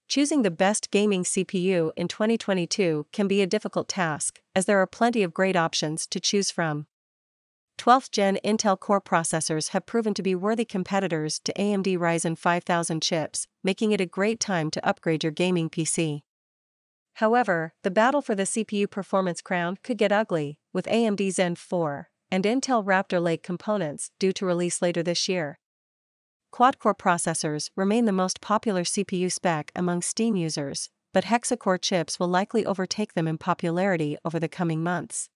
Choosing the best gaming CPU in 2022 can be a difficult task, as there are plenty of great options to choose from. 12th Gen Intel Core processors have proven to be worthy competitors to AMD Ryzen 5000 chips, making it a great time to upgrade your gaming PC. However, the battle for the CPU performance crown could get ugly, with AMD Zen 4 and Intel Raptor Lake components due to release later this year. Quad-core processors remain the most popular CPU spec among Steam users, but hexa-core chips will likely overtake them in popularity over the coming months.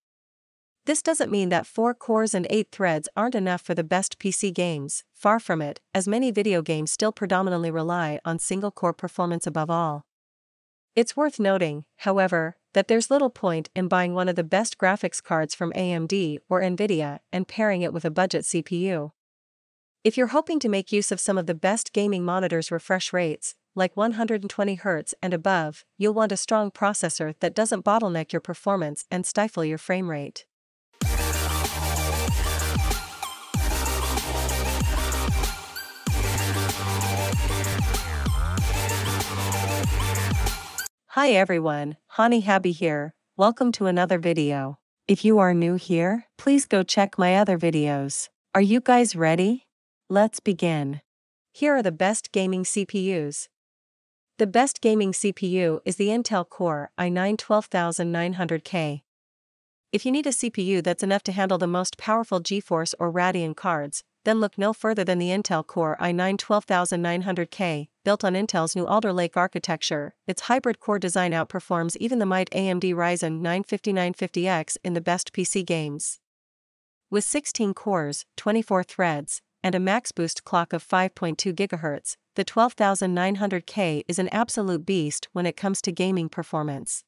This doesn't mean that 4 cores and 8 threads aren't enough for the best PC games, far from it, as many video games still predominantly rely on single-core performance above all. It's worth noting, however, that there's little point in buying one of the best graphics cards from AMD or Nvidia and pairing it with a budget CPU. If you're hoping to make use of some of the best gaming monitors' refresh rates, like 120Hz and above, you'll want a strong processor that doesn't bottleneck your performance and stifle your frame rate. Hi everyone, Hani Habi here. Welcome to another video. If you are new here, please go check my other videos. Are you guys ready? Let's begin. Here are the best gaming CPUs. The best gaming CPU is the Intel Core i9 12900K. If you need a CPU that's enough to handle the most powerful GeForce or Radeon cards, then look no further than the Intel Core i9 12900K, built on Intel's new Alder Lake architecture. Its hybrid core design outperforms even the mighty AMD Ryzen 9 5950X in the best PC games. With 16 cores, 24 threads, and a max boost clock of 5.2 GHz, the 12900K is an absolute beast when it comes to gaming performance.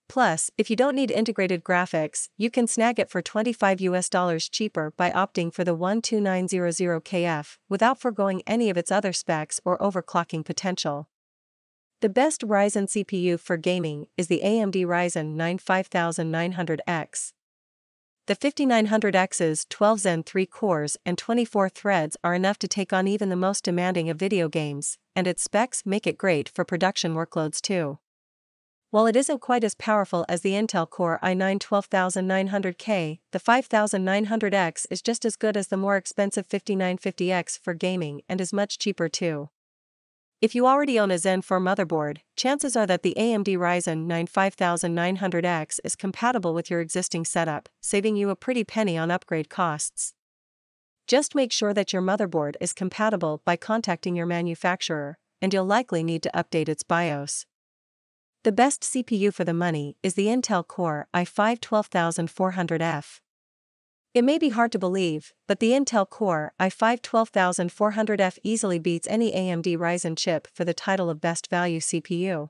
Plus, if you don't need integrated graphics, you can snag it for $25 cheaper by opting for the 12900KF, without foregoing any of its other specs or overclocking potential. The best Ryzen CPU for gaming is the AMD Ryzen 9 5900X. The 5900X's 12 Zen 3 cores and 24 threads are enough to take on even the most demanding of video games, and its specs make it great for production workloads too. While it isn't quite as powerful as the Intel Core i9 12900K, the 5900X is just as good as the more expensive 5950X for gaming and is much cheaper too. If you already own a Zen 4 motherboard, chances are that the AMD Ryzen 9 5900X is compatible with your existing setup, saving you a pretty penny on upgrade costs. Just make sure that your motherboard is compatible by contacting your manufacturer, and you'll likely need to update its BIOS. The best CPU for the money is the Intel Core i5 12400F. It may be hard to believe, but the Intel Core i5 12400F easily beats any AMD Ryzen chip for the title of best value CPU.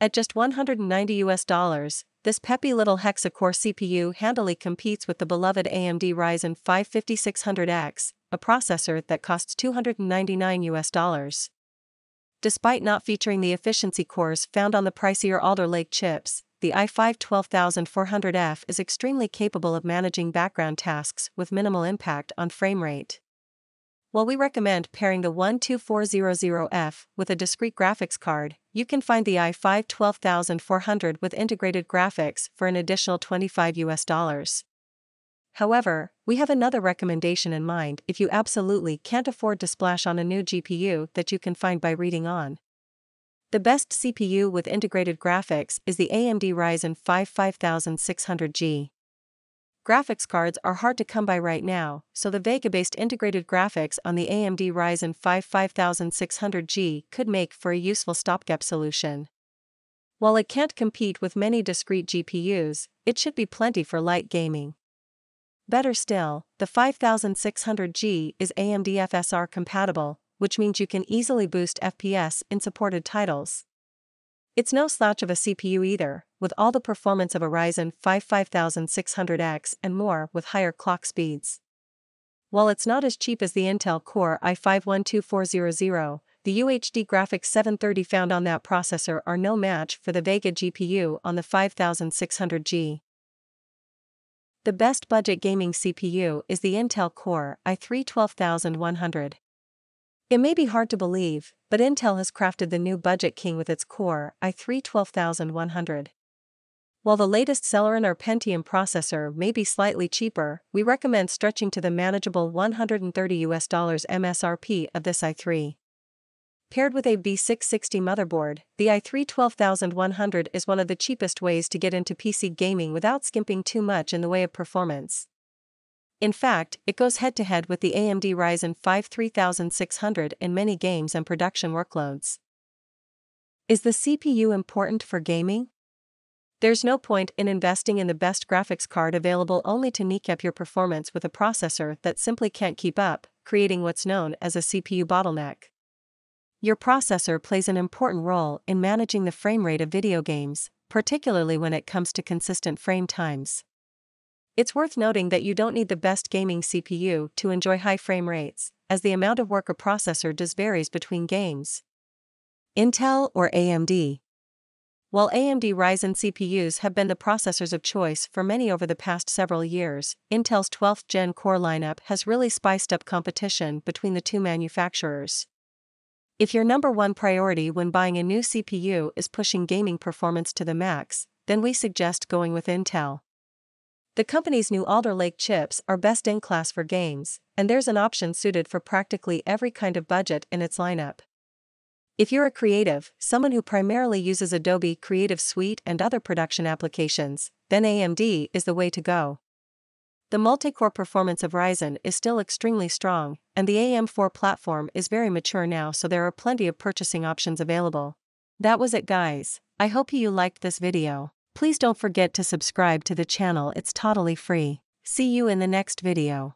At just $190, this peppy little hexa-core CPU handily competes with the beloved AMD Ryzen 5 5600X, a processor that costs $299. Despite not featuring the efficiency cores found on the pricier Alder Lake chips, the i5 12400F is extremely capable of managing background tasks with minimal impact on frame rate. While we recommend pairing the 12400F with a discrete graphics card, you can find the i5 12400 with integrated graphics for an additional $25. However, we have another recommendation in mind if you absolutely can't afford to splash on a new GPU that you can find by reading on. The best CPU with integrated graphics is the AMD Ryzen 5 5600G. Graphics cards are hard to come by right now, so the Vega-based integrated graphics on the AMD Ryzen 5 5600G could make for a useful stopgap solution. While it can't compete with many discrete GPUs, it should be plenty for light gaming. Better still, the 5600G is AMD FSR compatible, which means you can easily boost FPS in supported titles. It's no slouch of a CPU either, with all the performance of a Ryzen 5 5600X and more with higher clock speeds. While it's not as cheap as the Intel Core i5 12400, the UHD graphics 730 found on that processor are no match for the Vega GPU on the 5600G. The best budget gaming CPU is the Intel Core i3 12100. It may be hard to believe, but Intel has crafted the new budget king with its Core i3 12100. While the latest Celeron or Pentium processor may be slightly cheaper, we recommend stretching to the manageable $130 MSRP of this i3. Paired with a B660 motherboard, the i3 12100 is one of the cheapest ways to get into PC gaming without skimping too much in the way of performance. In fact, it goes head-to-head with the AMD Ryzen 5 3600 in many games and production workloads. Is the CPU important for gaming? There's no point in investing in the best graphics card available only to kneecap your performance with a processor that simply can't keep up, creating what's known as a CPU bottleneck. Your processor plays an important role in managing the frame rate of video games, particularly when it comes to consistent frame times. It's worth noting that you don't need the best gaming CPU to enjoy high frame rates, as the amount of work a processor does varies between games. Intel or AMD? While AMD Ryzen CPUs have been the processors of choice for many over the past several years, Intel's 12th Gen core lineup has really spiced up competition between the two manufacturers. If your number one priority when buying a new CPU is pushing gaming performance to the max, then we suggest going with Intel. The company's new Alder Lake chips are best in class for games, and there's an option suited for practically every kind of budget in its lineup. If you're a creative, someone who primarily uses Adobe Creative Suite and other production applications, then AMD is the way to go. The multi-core performance of Ryzen is still extremely strong, and the AM4 platform is very mature now, so there are plenty of purchasing options available. That was it, guys. I hope you liked this video. Please don't forget to subscribe to the channel, it's totally free. See you in the next video.